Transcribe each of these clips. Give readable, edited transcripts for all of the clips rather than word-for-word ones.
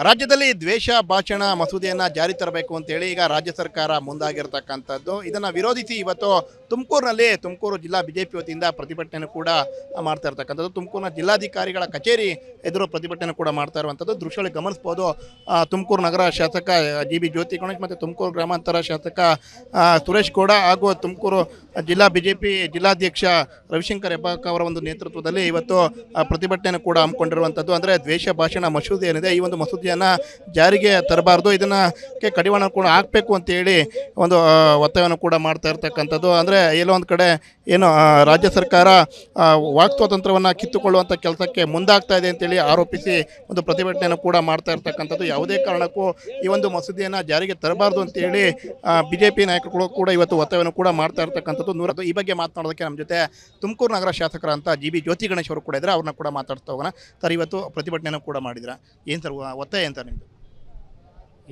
ರಾಜ್ಯದಲ್ಲಿ ದ್ವೇಷ ಭಾಷಣ ಮಸೂದೆಯನ್ನು ಜಾರಿ ತರಬೇಕು ಅಂತೇಳಿ ಈಗ ರಾಜ್ಯ ಸರ್ಕಾರ ಮುಂದಾಗಿರ್ತಕ್ಕಂಥದ್ದು. ಇದನ್ನು ವಿರೋಧಿಸಿ ಇವತ್ತು ತುಮಕೂರು ಜಿಲ್ಲಾ ಬಿಜೆಪಿ ವತಿಯಿಂದ ಪ್ರತಿಭಟನೆ ಕೂಡ ಮಾಡ್ತಾ ಇರ್ತಕ್ಕಂಥದ್ದು. ತುಮಕೂರಿನ ಜಿಲ್ಲಾಧಿಕಾರಿಗಳ ಕಚೇರಿ ಎದುರು ಪ್ರತಿಭಟನೆ ಕೂಡ ಮಾಡ್ತಾ ಇರುವಂಥದ್ದು ದೃಶ್ಯಗಳು ಗಮನಿಸ್ಬೋದು. ತುಮಕೂರು ನಗರ ಶಾಸಕ ಜಿ.ಬಿ. ಜ್ಯೋತಿ ಗಣೇಶ್ ಮತ್ತು ತುಮಕೂರು ಗ್ರಾಮಾಂತರ ಶಾಸಕ ಸುರೇಶ್ ಗೌಡ ಹಾಗೂ ತುಮಕೂರು ಜಿಲ್ಲಾ ಬಿಜೆಪಿ ಜಿಲ್ಲಾಧ್ಯಕ್ಷ ರವಿಶಂಕರ್ ಹೆಬ್ಬಾಕ ಅವರ ಒಂದು ನೇತೃತ್ವದಲ್ಲಿ ಇವತ್ತು ಪ್ರತಿಭಟನೆ ಕೂಡ ಹಮ್ಮಿಕೊಂಡಿರುವಂಥದ್ದು. ಅಂದರೆ ದ್ವೇಷ ಭಾಷಣ ಮಸೂದೆ ಏನಿದೆ, ಈ ಒಂದು ಮಸೂದೆಯನ್ನು ಜಾರಿಗೆ ತರಬಾರ್ದು, ಇದಕ್ಕೆ ಕಡಿವಾಣ ಕೂಡ ಹಾಕಬೇಕು ಅಂತೇಳಿ ಒಂದು ಒತ್ತಾಯವನ್ನು ಕೂಡ ಮಾಡ್ತಾ ಇರ್ತಕ್ಕಂಥದ್ದು. ಅಂದರೆ ಎಲ್ಲೋ ಒಂದು ಕಡೆ ಏನು ರಾಜ್ಯ ಸರ್ಕಾರ ವಾಕ್ ಸ್ವಾತಂತ್ರ್ಯವನ್ನು ಕಿತ್ತುಕೊಳ್ಳುವಂಥ ಕೆಲಸಕ್ಕೆ ಮುಂದಾಗ್ತಾ ಇದೆ ಅಂತೇಳಿ ಆರೋಪಿಸಿ ಒಂದು ಪ್ರತಿಭಟನೆಯನ್ನು ಕೂಡ ಮಾಡ್ತಾ ಇರ್ತಕ್ಕಂಥದ್ದು. ಯಾವುದೇ ಕಾರಣಕ್ಕೂ ಈ ಒಂದು ಮಸೂದೆಯನ್ನು ಜಾರಿಗೆ ತರಬಾರ್ದು ಅಂತೇಳಿ ಬಿಜೆಪಿ ನಾಯಕರು ಕೂಡ ಇವತ್ತು ಒತ್ತಾಯವನ್ನು ಕೂಡ ಮಾಡ್ತಾ ಇರ್ತಕ್ಕಂಥದ್ದು. ಈ ಬಗ್ಗೆ ಮಾತನಾಡೋದಕ್ಕೆ ನಮ್ಮ ಜೊತೆ ತುಮಕೂರು ನಗರ ಶಾಸಕರಂತ ಜಿ.ಬಿ. ಜ್ಯೋತಿ ಗಣೇಶ್ ಅವರು ಕೂಡ ಇದ್ದಾರೆ. ಅವ್ರನ್ನ ಕೂಡ ಮಾತಾಡ್ತಾ ಹೋಗೋಣ. ಸರ್, ಇವತ್ತು ಪ್ರತಿಭಟನೆಯನ್ನು ಕೂಡ ಮಾಡಿದ್ರ, ಏನು ಸರ್ ಒತ್ತಾಯ ಅಂತ ನಿಮ್ಮದು?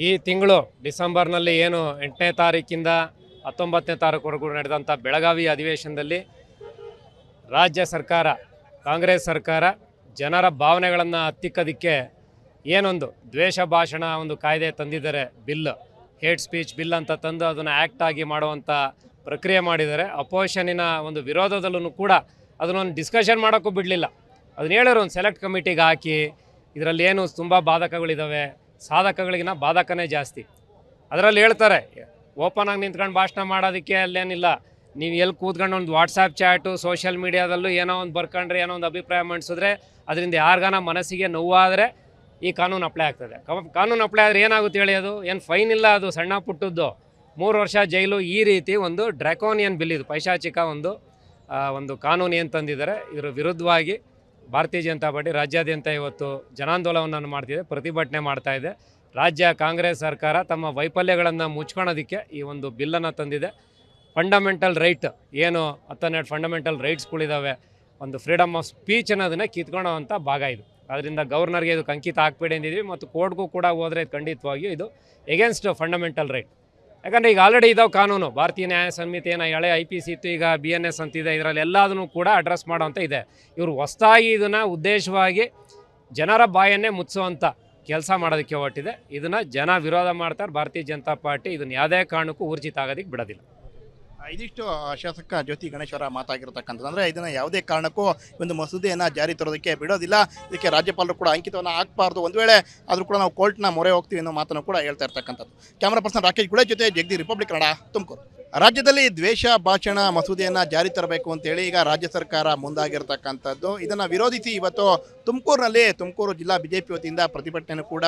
ಈ ತಿಂಗಳು ಡಿಸೆಂಬರ್ನಲ್ಲಿ ಏನು 8ನೇ ತಾರೀಕಿಂದ 19ನೇ ತಾರೀಕುವರೆಗೂ ನಡೆದಂಥ ಬೆಳಗಾವಿ ಅಧಿವೇಶನದಲ್ಲಿ ರಾಜ್ಯ ಸರ್ಕಾರ, ಕಾಂಗ್ರೆಸ್ ಸರ್ಕಾರ ಜನರ ಭಾವನೆಗಳನ್ನು ಹತ್ತಿಕ್ಕೋದಕ್ಕೆ ಏನೊಂದು ದ್ವೇಷ ಭಾಷಣ ಒಂದು ಕಾಯ್ದೆ ತಂದಿದ್ದಾರೆ, ಬಿಲ್, ಹೇಟ್ ಸ್ಪೀಚ್ ಬಿಲ್ ಅಂತ ತಂದು ಅದನ್ನು ಆ್ಯಕ್ಟ್ ಆಗಿ ಮಾಡುವಂಥ ಪ್ರಕ್ರಿಯೆ ಮಾಡಿದ್ದಾರೆ. ಅಪೋಸಿಷನ್ನಿನ ಒಂದು ವಿರೋಧದಲ್ಲೂ ಕೂಡ ಅದನ್ನೊಂದು ಡಿಸ್ಕಷನ್ ಮಾಡೋಕ್ಕೂ ಬಿಡಲಿಲ್ಲ. ಅದನ್ನ ಹೇಳಿದ್ರು ಒಂದು ಸೆಲೆಕ್ಟ್ ಕಮಿಟಿಗೆ ಹಾಕಿ, ಇದರಲ್ಲಿ ಏನು ತುಂಬ ಬಾಧಕಗಳಿದ್ದಾವೆ, ಸಾಧಕಗಳಿಗಿನ ಬಾಧಕನೇ ಜಾಸ್ತಿ. ಅದರಲ್ಲಿ ಹೇಳ್ತಾರೆ ಓಪನ್ ಆಗಿ ನಿಂತ್ಕೊಂಡು ಭಾಷಣ ಮಾಡೋದಕ್ಕೆ ಅಲ್ಲೇನಿಲ್ಲ, ನೀವು ಎಲ್ಲಿ ಕೂತ್ಕೊಂಡು ಒಂದು ವಾಟ್ಸಾಪ್ ಚಾಟು ಸೋಷಿಯಲ್ ಮೀಡಿಯಾದಲ್ಲೂ ಏನೋ ಒಂದು ಬರ್ಕೊಂಡ್ರೆ ಏನೋ ಒಂದು ಅಭಿಪ್ರಾಯ ಮಂಡಿಸಿದ್ರೆ ಅದರಿಂದ ಯಾರಿಗಾನ ಮನಸ್ಸಿಗೆ ನೋವಾದರೆ ಈ ಕಾನೂನು ಅಪ್ಲೈ ಆಗ್ತದೆ. ಕಾನೂನು ಅಪ್ಲೈ ಆದರೆ ಏನಾಗುತ್ತೆ ಹೇಳಿ, ಅದು ಏನು ಫೈನ್ ಇಲ್ಲ, ಅದು ಸಣ್ಣ ಪುಟ್ಟದ್ದು 3 ವರ್ಷ ಜೈಲು, ಈ ರೀತಿ ಒಂದು ಡ್ರ್ಯಾಕೋನಿಯನ್ ಬಿಲ್, ಇದು ಪೈಶಾಚಿಕ ಒಂದು ಕಾನೂನು ಏನು ತಂದಿದ್ದಾರೆ. ಇದರ ವಿರುದ್ಧವಾಗಿ ಭಾರತೀಯ ಜನತಾ ಪಾರ್ಟಿ ರಾಜ್ಯಾದ್ಯಂತ ಇವತ್ತು ಜನಾಂದೋಲನವನ್ನು ಮಾಡ್ತಿದೆ, ಪ್ರತಿಭಟನೆ ಮಾಡ್ತಾ ಇದೆ. ರಾಜ್ಯ ಕಾಂಗ್ರೆಸ್ ಸರ್ಕಾರ ತಮ್ಮ ವೈಫಲ್ಯಗಳನ್ನು ಮುಚ್ಕೊಳ್ಳೋದಕ್ಕೆ ಈ ಒಂದು ಬಿಲ್ಲನ್ನು ತಂದಿದೆ. ಫಂಡಮೆಂಟಲ್ ರೈಟ್ ಏನು 12 ಫಂಡಮೆಂಟಲ್ ರೈಟ್ಸ್ಗಳಿದ್ದಾವೆ, ಒಂದು ಫ್ರೀಡಮ್ ಆಫ್ ಸ್ಪೀಚ್ ಅನ್ನೋದನ್ನು ಕಿತ್ಕೊಳ್ಳೋವಂಥ ಭಾಗ ಇದು. ಅದರಿಂದ ಗವರ್ನರ್ಗೆ ಇದು ಅಂಕಿತ ಹಾಕ್ಬೇಡಿ ಅಂದಿದ್ವಿ, ಮತ್ತು ಕೋರ್ಟ್ಗೂ ಕೂಡ ಹೋದರೆ ಖಂಡಿತವಾಗಿಯೂ ಇದು ಎಗೇನ್ಸ್ಟ್ ಫಂಡಮೆಂಟಲ್ ರೈಟ್. ಯಾಕಂದರೆ ಈಗ ಆಲ್ರೆಡಿ ಇದಾವೆ ಕಾನೂನು, ಭಾರತೀಯ ನ್ಯಾಯ ಸಂಹಿತೆ ಏನೋ ಹಳೆ IPC ಇತ್ತು, ಈಗ BNS ಅಂತಿದೆ, ಇದರಲ್ಲಿ ಎಲ್ಲದನ್ನು ಕೂಡ ಅಡ್ರೆಸ್ ಮಾಡೋವಂಥ ಇದೆ. ಇವರು ಹೊಸದಾಗಿ ಇದನ್ನು ಉದ್ದೇಶವಾಗಿ ಜನರ ಬಾಯನ್ನೇ ಮುಚ್ಚುವಂಥ ಕೆಲಸ ಮಾಡೋದಕ್ಕೆ ಹೊರಟಿದೆ. ಇದನ್ನು ಜನ ವಿರೋಧ ಮಾಡ್ತಾರೆ. ಭಾರತೀಯ ಜನತಾ ಪಾರ್ಟಿ ಇದನ್ನು ಯಾವುದೇ ಕಾರಣಕ್ಕೂ ಊರ್ಜಿತ ಆಗೋದಕ್ಕೆ ಬಿಡೋದಿಲ್ಲ. ಇದಿಷ್ಟು ಶಾಸಕ ಜ್ಯೋತಿ ಗಣೇಶ್ ಅವರ ಮಾತಾಗಿರ್ತಕ್ಕಂಥದ್ದು. ಅಂದರೆ ಇದನ್ನು ಯಾವುದೇ ಕಾರಣಕ್ಕೂ ಒಂದು ಮಸೂದೆಯನ್ನು ಜಾರಿ ತರೋದಕ್ಕೆ ಬಿಡೋದಿಲ್ಲ, ಇದಕ್ಕೆ ರಾಜ್ಯಪಾಲರು ಕೂಡ ಅಂಕಿತವನ್ನು ಹಾಕಬಾರ್ದು, ಒಂದು ವೇಳೆ ಆದರೂ ಕೂಡ ನಾವು ಕೋರ್ಟ್ನ ಮೊರೆ ಹೋಗ್ತೀವಿ ಅನ್ನೋ ಮಾತನ್ನು ಕೂಡ ಹೇಳ್ತಾ ಇರ್ತಕ್ಕಂಥದ್ದು. ಕ್ಯಾಮರಾ ಪರ್ಸನ್ ರಾಕೇಶ್ ಗುಳೆ ಜೊತೆ ಜಗದೀಶ್, ರಿಪಬ್ಲಿಕ್ ಕನ್ನಡ, ತುಮಕೂರು. ರಾಜ್ಯದಲ್ಲಿ ದ್ವೇಷ ಭಾಷಣ ಮಸೂದೆಯನ್ನು ಜಾರಿ ತರಬೇಕು ಅಂತೇಳಿ ಈಗ ರಾಜ್ಯ ಸರ್ಕಾರ ಮುಂದಾಗಿರ್ತಕ್ಕಂಥದ್ದು. ಇದನ್ನು ವಿರೋಧಿಸಿ ಇವತ್ತು ತುಮಕೂರು ಜಿಲ್ಲಾ ಬಿಜೆಪಿ ವತಿಯಿಂದ ಪ್ರತಿಭಟನೆ ಕೂಡ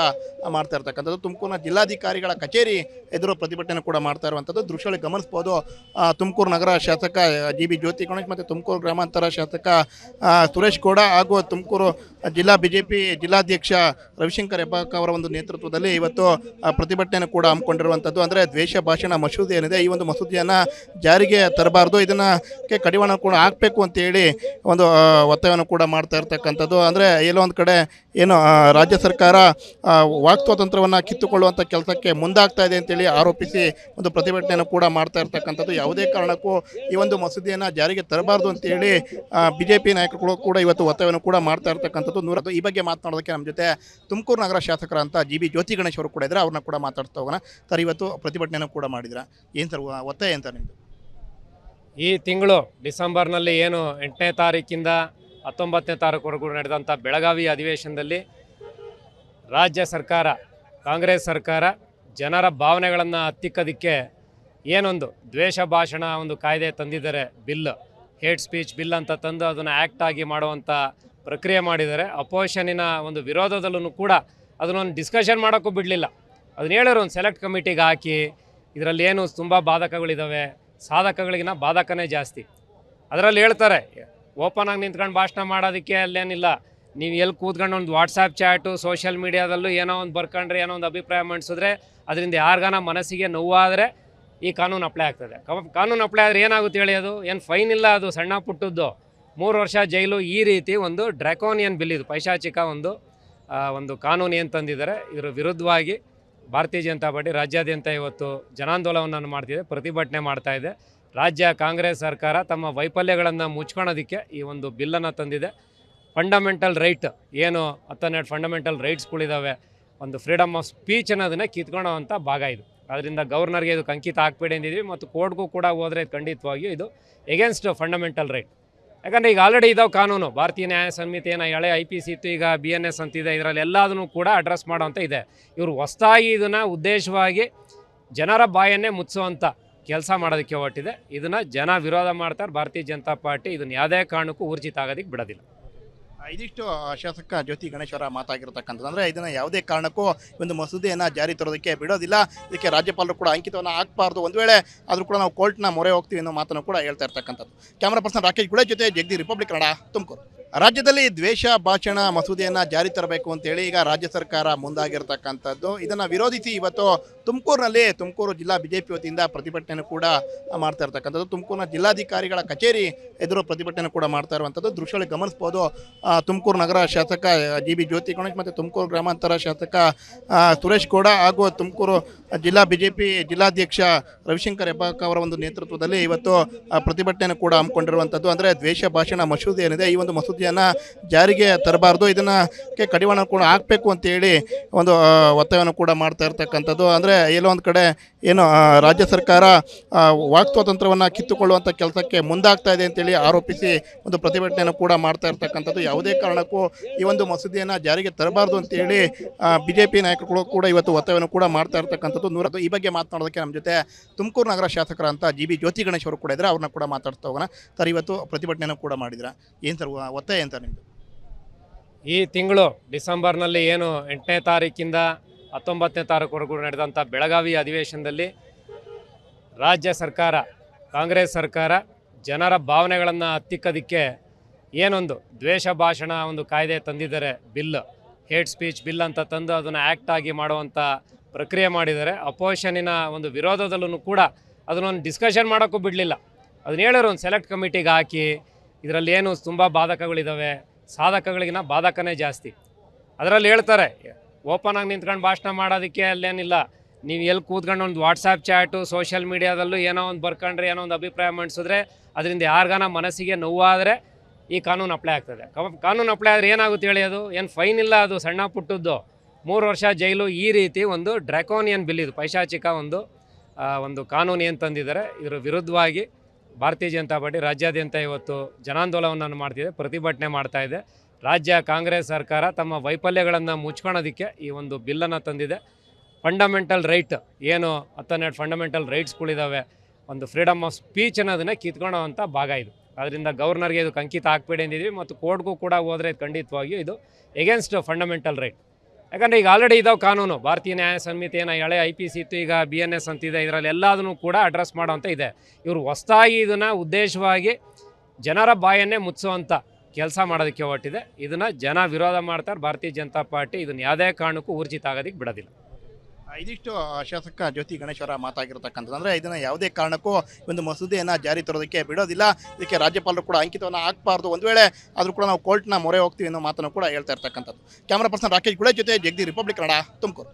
ಮಾಡ್ತಾ ಇರ್ತಕ್ಕಂಥದ್ದು. ತುಮಕೂರಿನ ಜಿಲ್ಲಾಧಿಕಾರಿಗಳ ಕಚೇರಿ ಎದುರು ಪ್ರತಿಭಟನೆ ಕೂಡ ಮಾಡ್ತಾ ಇರುವಂಥದ್ದು ದೃಶ್ಯಗಳು ಗಮನಿಸ್ಬೋದು. ತುಮಕೂರು ನಗರ ಶಾಸಕ ಜಿ.ಬಿ. ಜ್ಯೋತಿ ಗಣೇಶ್ ಮತ್ತು ತುಮಕೂರು ಗ್ರಾಮಾಂತರ ಶಾಸಕ ಸುರೇಶ್ ಗೌಡ ಹಾಗೂ ತುಮಕೂರು ಜಿಲ್ಲಾ ಬಿಜೆಪಿ ಜಿಲ್ಲಾಧ್ಯಕ್ಷ ರವಿಶಂಕರ್ ಹೆಬ್ಬಾಕ ಅವರ ಒಂದು ನೇತೃತ್ವದಲ್ಲಿ ಇವತ್ತು ಪ್ರತಿಭಟನೆ ಕೂಡ ಹಮ್ಮಿಕೊಂಡಿರುವಂಥದ್ದು. ಅಂದರೆ ದ್ವೇಷ ಭಾಷಣ ಮಸೂದೆ ಏನಿದೆ, ಈ ಒಂದು ಮಸೂದೆಯನ್ನು ಜಾರಿಗೆ ತರಬಾರ್ದು, ಇದಕ್ಕೆ ಕಡಿವಾಣ ಕೂಡ ಹಾಕಬೇಕು ಅಂತೇಳಿ ಒಂದು ಒತ್ತಾಯವನ್ನು ಕೂಡ ಮಾಡ್ತಾ ಇರ್ತಕ್ಕಂಥದ್ದು. ಅಂದರೆ ಎಲ್ಲೋ ಒಂದು ಕಡೆ ಏನು ರಾಜ್ಯ ಸರ್ಕಾರ ವಾಕ್ ಸ್ವಾತಂತ್ರ್ಯವನ್ನು ಕಿತ್ತುಕೊಳ್ಳುವಂಥ ಕೆಲಸಕ್ಕೆ ಮುಂದಾಗ್ತಾ ಇದೆ ಅಂತೇಳಿ ಆರೋಪಿಸಿ ಒಂದು ಪ್ರತಿಭಟನೆಯನ್ನು ಕೂಡ ಮಾಡ್ತಾ ಇರ್ತಕ್ಕಂಥದ್ದು. ಯಾವುದೇ ಕಾರಣಕ್ಕೂ ಈ ಒಂದು ಮಸೂದೆಯನ್ನು ಜಾರಿಗೆ ತರಬಾರ್ದು ಅಂತೇಳಿ ಬಿಜೆಪಿ ನಾಯಕರು ಕೂಡ ಇವತ್ತು ಒತ್ತಾಯವನ್ನು ಕೂಡ ಮಾಡ್ತಾ ಇರ್ತಕ್ಕಂಥದ್ದು. ಈ ಬಗ್ಗೆ ಮಾತನಾಡೋದಕ್ಕೆ ನಮ್ಮ ಜೊತೆ ತುಮಕೂರು ನಗರ ಶಾಸಕರಂತ ಜಿ.ಬಿ. ಜ್ಯೋತಿ ಗಣೇಶ್ ಅವರು ಕೂಡ ಇದ್ದಾರೆ. ಅವ್ರನ್ನ ಕೂಡ ಮಾತಾಡ್ತಾ ಹೋಗೋಣ. ಸರ್, ಇವತ್ತು ಪ್ರತಿಭಟನೆಯನ್ನು ಕೂಡ ಮಾಡಿದ್ರ, ಏನು ಸರ್ ಒತ್ತಾಯ ಅಂತ ನಿಮ್ಮದು? ಈ ತಿಂಗಳು ಡಿಸೆಂಬರ್ನಲ್ಲಿ ಏನು 8ನೇ ತಾರೀಕಿಂದ 19ನೇ ತಾರೀಕುವರೆಗೂ ನಡೆದಂಥ ಬೆಳಗಾವಿ ಅಧಿವೇಶನದಲ್ಲಿ ರಾಜ್ಯ ಸರ್ಕಾರ, ಕಾಂಗ್ರೆಸ್ ಸರ್ಕಾರ ಜನರ ಭಾವನೆಗಳನ್ನು ಹತ್ತಿಕ್ಕೋದಕ್ಕೆ ಏನೊಂದು ದ್ವೇಷ ಭಾಷಣ ಒಂದು ಕಾಯ್ದೆ ತಂದಿದ್ದಾರೆ, ಬಿಲ್, ಹೇಟ್ ಸ್ಪೀಚ್ ಬಿಲ್ ಅಂತ ತಂದು ಅದನ್ನು ಆ್ಯಕ್ಟ್ ಆಗಿ ಮಾಡುವಂಥ ಪ್ರಕ್ರಿಯೆ ಮಾಡಿದ್ದಾರೆ. ಅಪೋಸಿಷನ್ನಿನ ಒಂದು ವಿರೋಧದಲ್ಲೂ ಕೂಡ ಅದನ್ನೊಂದು ಡಿಸ್ಕಷನ್ ಮಾಡೋಕ್ಕೂ ಬಿಡಲಿಲ್ಲ. ಅದನ್ನ ಹೇಳಿದ್ರು ಒಂದು ಸೆಲೆಕ್ಟ್ ಕಮಿಟಿಗೆ ಹಾಕಿ, ಇದರಲ್ಲಿ ಏನು ತುಂಬ ಬಾಧಕಗಳಿದ್ದಾವೆ, ಸಾಧಕಗಳಿಗಿನ ಬಾಧಕನೇ ಜಾಸ್ತಿ. ಅದರಲ್ಲಿ ಹೇಳ್ತಾರೆ ಓಪನ್ ಆಗಿ ನಿಂತ್ಕೊಂಡು ಭಾಷಣ ಮಾಡೋದಕ್ಕೆ ಅಲ್ಲೇನಿಲ್ಲ, ನೀವು ಎಲ್ಲಿ ಕೂತ್ಕೊಂಡು ಒಂದು ವಾಟ್ಸಾಪ್ ಚಾಟು ಸೋಷಿಯಲ್ ಮೀಡಿಯಾದಲ್ಲೂ ಏನೋ ಒಂದು ಬರ್ಕೊಂಡ್ರೆ ಏನೋ ಒಂದು ಅಭಿಪ್ರಾಯ ಮಂಡಿಸಿದ್ರೆ ಅದರಿಂದ ಯಾರಿಗಾನ ಮನಸ್ಸಿಗೆ ನೋವಾದರೆ ಈ ಕಾನೂನು ಅಪ್ಲೈ ಆಗ್ತದೆ. ಕಾನೂನು ಅಪ್ಲೈ ಆದರೆ ಏನಾಗುತ್ತೆ ಹೇಳಿ, ಅದು ಏನು ಫೈನ್ ಇಲ್ಲ, ಅದು ಸಣ್ಣ ಪುಟ್ಟದ್ದು 3 ವರ್ಷ ಜೈಲು, ಈ ರೀತಿ ಒಂದು ಡ್ರ್ಯಾಕೋನಿಯನ್ ಬಿಲ್, ಇದು ಪೈಶಾಚಿಕ ಒಂದು ಕಾನೂನು ಏನು ತಂದಿದ್ದಾರೆ. ಇದರ ವಿರುದ್ಧವಾಗಿ ಭಾರತೀಯ ಜನತಾ ಪಾರ್ಟಿ ರಾಜ್ಯಾದ್ಯಂತ ಇವತ್ತು ಜನಾಂದೋಲನವನ್ನು ಮಾಡ್ತಿದೆ, ಪ್ರತಿಭಟನೆ ಮಾಡ್ತಾ ಇದೆ. ರಾಜ್ಯ ಕಾಂಗ್ರೆಸ್ ಸರ್ಕಾರ ತಮ್ಮ ವೈಫಲ್ಯಗಳನ್ನು ಮುಚ್ಕೊಳ್ಳೋದಕ್ಕೆ ಈ ಒಂದು ಬಿಲ್ಲನ್ನು ತಂದಿದೆ. ಫಂಡಮೆಂಟಲ್ ರೈಟ್ ಏನು 12 ಫಂಡಮೆಂಟಲ್ ರೈಟ್ಸ್ಗಳಿದ್ದಾವೆ, ಒಂದು ಫ್ರೀಡಮ್ ಆಫ್ ಸ್ಪೀಚ್ ಅನ್ನೋದನ್ನ ಕಿತ್ಕೊಳ್ಳೋವಂಥ ಭಾಗ ಇದು. ಅದರಿಂದ ಗವರ್ನರ್ಗೆ ಇದು ಅಂಕಿತ ಹಾಕ್ಬೇಡಿ ಅಂದಿದ್ವಿ ಮತ್ತು ಕೋರ್ಟ್ಗೂ ಕೂಡ ಹೋದರೆ ಖಂಡಿತವಾಗಿಯೂ ಇದು ಎಗೇನ್ಸ್ಟ್ ಫಂಡಮೆಂಟಲ್ ರೈಟ್. ಯಾಕಂದರೆ ಈಗ ಆಲ್ರೆಡಿ ಇದಾವೆ ಕಾನೂನು, ಭಾರತೀಯ ನ್ಯಾಯ ಸಂಹಿತೆ ಏನೋ ಹಳೆ IPC ಇತ್ತು, ಈಗ BNS ಅಂತಿದೆ, ಇದರಲ್ಲಿ ಎಲ್ಲದನ್ನು ಕೂಡ ಅಡ್ರೆಸ್ ಮಾಡೋವಂಥ ಇದೆ. ಇವರು ಹೊಸದಾಗಿ ಇದನ್ನು ಉದ್ದೇಶವಾಗಿ ಜನರ ಬಾಯನ್ನೇ ಮುಚ್ಚುವಂಥ ಕೆಲಸ ಮಾಡೋದಕ್ಕೆ ಹೊರಟಿದೆ. ಇದನ್ನು ಜನ ವಿರೋಧ ಮಾಡ್ತಾರೆ. ಭಾರತೀಯ ಜನತಾ ಪಾರ್ಟಿ ಇದನ್ನು ಯಾವುದೇ ಕಾರಣಕ್ಕೂ ಊರ್ಜಿತ ಆಗೋದಕ್ಕೆ ಬಿಡೋದಿಲ್ಲ. ಇದಿಷ್ಟು ಶಾಸಕ ಜ್ಯೋತಿ ಗಣೇಶ್ ಅವರ ಮಾತಾಗಿರ್ತಕ್ಕಂಥದ್ದು. ಅಂದರೆ ಇದನ್ನು ಯಾವುದೇ ಕಾರಣಕ್ಕೂ ಒಂದು ಮಸೂದೆಯನ್ನು ಜಾರಿ ತರೋದಕ್ಕೆ ಬಿಡೋದಿಲ್ಲ, ಇದಕ್ಕೆ ರಾಜ್ಯಪಾಲರು ಕೂಡ ಅಂಕಿತವನ್ನು ಹಾಕಬಾರ್ದು, ಒಂದು ವೇಳೆ ಆದರೂ ಕೂಡ ನಾವು ಕೋರ್ಟ್ನ ಮೊರೆ ಹೋಗ್ತೀವಿ ಅನ್ನೋ ಮಾತನ್ನು ಕೂಡ ಹೇಳ್ತಾ ಇರ್ತಕ್ಕಂಥದ್ದು. ಕ್ಯಾಮರಾ ಪರ್ಸನ್ ರಾಕೇಶ್ ಗುಳೆ ಜೊತೆ ಜಗದಿ, ರಿಪಬ್ಲಿಕ್ ಕನ್ನಡ, ತುಮಕೂರು. ರಾಜ್ಯದಲ್ಲಿ ದ್ವೇಷ ಭಾಷಣ ಮಸೂದೆಯನ್ನು ಜಾರಿ ತರಬೇಕು ಅಂತೇಳಿ ಈಗ ರಾಜ್ಯ ಸರ್ಕಾರ ಮುಂದಾಗಿರ್ತಕ್ಕಂಥದ್ದು. ಇದನ್ನು ವಿರೋಧಿಸಿ ಇವತ್ತು ತುಮಕೂರು ಜಿಲ್ಲಾ BJP ವತಿಯಿಂದ ಪ್ರತಿಭಟನೆ ಕೂಡ ಮಾಡ್ತಾ ಇರ್ತಕ್ಕಂಥದ್ದು. ತುಮಕೂರಿನ ಜಿಲ್ಲಾಧಿಕಾರಿಗಳ ಕಚೇರಿ ಎದುರು ಪ್ರತಿಭಟನೆ ಕೂಡ ಮಾಡ್ತಾ ಇರುವಂಥದ್ದು ದೃಶ್ಯದಲ್ಲಿ ಗಮನಿಸ್ಬೋದು. ತುಮಕೂರು ನಗರ ಶಾಸಕ GB ಜ್ಯೋತಿ ಗಣೇಶ್ ಮತ್ತು ತುಮಕೂರು ಗ್ರಾಮಾಂತರ ಶಾಸಕ ಸುರೇಶ್ ಗೌಡ ಹಾಗೂ ತುಮಕೂರು ಜಿಲ್ಲಾ BJP ಜಿಲ್ಲಾಧ್ಯಕ್ಷ ರವಿಶಂಕರ್ ಹೆಬ್ಬಾಕ ಅವರ ಒಂದು ನೇತೃತ್ವದಲ್ಲಿ ಇವತ್ತು ಪ್ರತಿಭಟನೆ ಕೂಡ ಹಮ್ಮಿಕೊಂಡಿರುವಂಥದ್ದು. ಅಂದರೆ ದ್ವೇಷ ಭಾಷಣ ಮಸೂದೆ ಏನಿದೆ, ಈ ಒಂದು ಮಸೂದೆಯನ್ನು ಜಾರಿಗೆ ತರಬಾರ್ದು, ಇದಕ್ಕೆ ಕಡಿವಾಣ ಕೂಡ ಹಾಕಬೇಕು ಅಂತೇಳಿ ಒಂದು ಒತ್ತಾಯವನ್ನು ಕೂಡ ಮಾಡ್ತಾ ಇರ್ತಕ್ಕಂಥದ್ದು. ಅಂದರೆ ಎಲ್ಲೋ ಒಂದು ಕಡೆ ಏನು ರಾಜ್ಯ ಸರ್ಕಾರ ವಾಕ್ ಸ್ವಾತಂತ್ರ್ಯವನ್ನು ಕಿತ್ತುಕೊಳ್ಳುವಂಥ ಕೆಲಸಕ್ಕೆ ಮುಂದಾಗ್ತಾ ಇದೆ ಅಂತೇಳಿ ಆರೋಪಿಸಿ ಒಂದು ಪ್ರತಿಭಟನೆಯನ್ನು ಕೂಡ ಮಾಡ್ತಾ ಇರ್ತಕ್ಕಂಥದ್ದು. ಯಾವುದೇ ಕಾರಣಕ್ಕೂ ಈ ಒಂದು ಮಸೂದೆಯನ್ನು ಜಾರಿಗೆ ತರಬಾರ್ದು ಅಂತೇಳಿ BJP ನಾಯಕರು ಕೂಡ ಇವತ್ತು ಒತ್ತಾಯವನ್ನು ಕೂಡ ಮಾಡ್ತಾ ಇರ್ತಕ್ಕಂಥದ್ದು. ಈ ಬಗ್ಗೆ ಮಾತನಾಡೋದಕ್ಕೆ ನಮ್ಮ ಜೊತೆ ತುಮಕೂರು ನಗರ ಶಾಸಕರಂತ GB ಜ್ಯೋತಿ ಗಣೇಶ್ ಅವರು ಕೂಡ ಇದ್ದಾರೆ. ಅವ್ರನ್ನ ಕೂಡ ಮಾತಾಡ್ತಾ ಹೋಗೋಣ. ಸರ್, ಇವತ್ತು ಪ್ರತಿಭಟನೆಯನ್ನು ಕೂಡ ಮಾಡಿದ್ರ, ಏನು ಸರ್ ಒತ್ತಾಯ ಅಂತ ನಿಮ್ಮದು? ಈ ತಿಂಗಳು ಡಿಸೆಂಬರ್ನಲ್ಲಿ ಏನು 8ನೇ ತಾರೀಕಿಂದ 19ನೇ ತಾರೀಕುವರೆಗೂ ನಡೆದಂಥ ಬೆಳಗಾವಿ ಅಧಿವೇಶನದಲ್ಲಿ ರಾಜ್ಯ ಸರ್ಕಾರ, ಕಾಂಗ್ರೆಸ್ ಸರ್ಕಾರ ಜನರ ಭಾವನೆಗಳನ್ನು ಹತ್ತಿಕ್ಕೋದಕ್ಕೆ ಏನೊಂದು ದ್ವೇಷ ಭಾಷಣ ಒಂದು ಕಾಯ್ದೆ ತಂದಿದ್ದಾರೆ, ಬಿಲ್, ಹೇಟ್ ಸ್ಪೀಚ್ ಬಿಲ್ ಅಂತ ತಂದು ಅದನ್ನು ಆ್ಯಕ್ಟ್ ಆಗಿ ಮಾಡುವಂಥ ಪ್ರಕ್ರಿಯೆ ಮಾಡಿದ್ದಾರೆ. ಅಪೋಸಿಷನ್ನಿನ ಒಂದು ವಿರೋಧದಲ್ಲೂ ಕೂಡ ಅದನ್ನೊಂದು ಡಿಸ್ಕಷನ್ ಮಾಡೋಕ್ಕೂ ಬಿಡಲಿಲ್ಲ. ಅದನ್ನ ಹೇಳಿದ್ರು, ಒಂದು ಸೆಲೆಕ್ಟ್ ಕಮಿಟಿಗೆ ಹಾಕಿ ಇದರಲ್ಲಿ ಏನು ತುಂಬ ಬಾಧಕಗಳಿದ್ದಾವೆ, ಸಾಧಕಗಳಿಗಿನ ಬಾಧಕನೇ ಜಾಸ್ತಿ. ಅದರಲ್ಲಿ ಹೇಳ್ತಾರೆ, ಓಪನ್ ಆಗಿ ನಿಂತ್ಕೊಂಡು ಭಾಷಣ ಮಾಡೋದಕ್ಕೆ ಅಲ್ಲೇನಿಲ್ಲ, ನೀವು ಎಲ್ಲಿ ಕೂತ್ಕೊಂಡು ಒಂದು ವಾಟ್ಸಾಪ್ ಚಾಟು ಸೋಷಿಯಲ್ ಮೀಡಿಯಾದಲ್ಲೂ ಏನೋ ಒಂದು ಬರ್ಕೊಂಡ್ರೆ, ಏನೋ ಒಂದು ಅಭಿಪ್ರಾಯ ಮಂಡಿಸಿದ್ರೆ ಅದರಿಂದ ಯಾರಿಗಾನ ಮನಸ್ಸಿಗೆ ನೋವಾದರೆ ಈ ಕಾನೂನು ಅಪ್ಲೈ ಆಗ್ತದೆ. ಕಾನೂನು ಅಪ್ಲೈ ಆದರೆ ಏನಾಗುತ್ತೆ ಹೇಳಿ, ಅದು ಏನು ಫೈನ್ ಇಲ್ಲ, ಅದು ಸಣ್ಣ ಪುಟ್ಟದ್ದು 3 ವರ್ಷ ಜೈಲು, ಈ ರೀತಿ ಒಂದು ಡ್ರ್ಯಾಕೋನಿಯನ್ ಬಿಲ್, ಇದು ಪೈಶಾಚಿಕ ಒಂದು ಕಾನೂನು ಏನು ತಂದಿದ್ದಾರೆ. ಇದರ ವಿರುದ್ಧವಾಗಿ ಭಾರತೀಯ ಜನತಾ ಪಾರ್ಟಿ ರಾಜ್ಯಾದ್ಯಂತ ಇವತ್ತು ಜನಾಂದೋಲನವನ್ನು ಮಾಡ್ತಿದೆ, ಪ್ರತಿಭಟನೆ ಮಾಡ್ತಾ ಇದೆ. ರಾಜ್ಯ ಕಾಂಗ್ರೆಸ್ ಸರ್ಕಾರ ತಮ್ಮ ವೈಫಲ್ಯಗಳನ್ನು ಮುಚ್ಕೊಳ್ಳೋದಕ್ಕೆ ಈ ಒಂದು ಬಿಲ್ಲನ್ನು ತಂದಿದೆ. ಫಂಡಮೆಂಟಲ್ ರೈಟ್ ಏನು 12 ಫಂಡಮೆಂಟಲ್ ರೈಟ್ಸ್ಗಳಿದ್ದಾವೆ, ಒಂದು ಫ್ರೀಡಮ್ ಆಫ್ ಸ್ಪೀಚ್ ಅನ್ನೋದನ್ನ ಕಿತ್ಕೊಳ್ಳೋವಂಥ ಭಾಗ ಇದು. ಅದರಿಂದ ಗವರ್ನರ್ಗೆ ಇದು ಅಂಕಿತ ಹಾಕ್ಬೇಡಿ ಅಂದಿದ್ವಿ ಮತ್ತು ಕೋರ್ಟ್ಗೂ ಕೂಡ ಹೋದರೆ ಖಂಡಿತವಾಗಿಯೂ ಇದು ಎಗೇನ್ಸ್ಟ್ ಫಂಡಮೆಂಟಲ್ ರೈಟ್. ಯಾಕಂದರೆ ಈಗ ಆಲ್ರೆಡಿ ಇದಾವೆ ಕಾನೂನು, ಭಾರತೀಯ ನ್ಯಾಯ ಸಂಹಿತೆ ಏನೋ ಹಳೆ IPC ಇತ್ತು, ಈಗ BNS ಅಂತಿದೆ, ಇದರಲ್ಲಿ ಎಲ್ಲದನ್ನು ಕೂಡ ಅಡ್ರೆಸ್ ಮಾಡೋವಂಥ ಇದೆ. ಇವರು ಹೊಸದಾಗಿ ಇದನ್ನು ಉದ್ದೇಶವಾಗಿ ಜನರ ಬಾಯನ್ನೇ ಮುಚ್ಚುವಂಥ ಕೆಲಸ ಮಾಡೋದಕ್ಕೆ ಹೊರಟಿದೆ. ಇದನ್ನು ಜನ ವಿರೋಧ ಮಾಡ್ತಾರೆ. ಭಾರತೀಯ ಜನತಾ ಪಾರ್ಟಿ ಇದನ್ನು ಯಾವುದೇ ಕಾರಣಕ್ಕೂ ಊರ್ಜಿತ ಆಗೋದಕ್ಕೆ ಬಿಡೋದಿಲ್ಲ. ಇದಿಷ್ಟು ಶಾಸಕ ಜ್ಯೋತಿ ಗಣೇಶ್ ಅವರ ಮಾತಾಗಿರ್ತಕ್ಕಂಥದ್ದು. ಅಂದರೆ ಇದನ್ನು ಯಾವುದೇ ಕಾರಣಕ್ಕೂ ಒಂದು ಮಸೂದೆಯನ್ನು ಜಾರಿ ತರೋದಕ್ಕೆ ಬಿಡೋದಿಲ್ಲ, ಇದಕ್ಕೆ ರಾಜ್ಯಪಾಲರು ಕೂಡ ಅಂಕಿತವನ್ನು ಹಾಕಬಾರ್ದು, ಒಂದು ವೇಳೆ ಆದರೂ ಕೂಡ ನಾವು ಕೋರ್ಟ್ನ ಮೊರೆ ಹೋಗ್ತೀವಿ ಅನ್ನೋ ಮಾತನ್ನು ಕೂಡ ಹೇಳ್ತಾ ಇರ್ತಕ್ಕಂಥದ್ದು. ಕ್ಯಾಮರಾ ಪರ್ಸನ್ ರಾಕೇಶ್ ಗುಳೆ ಜೊತೆ ಜಗದಿ, ರಿಪಬ್ಲಿಕ್ ಕನ್ನಡ, ತುಮಕೂರು.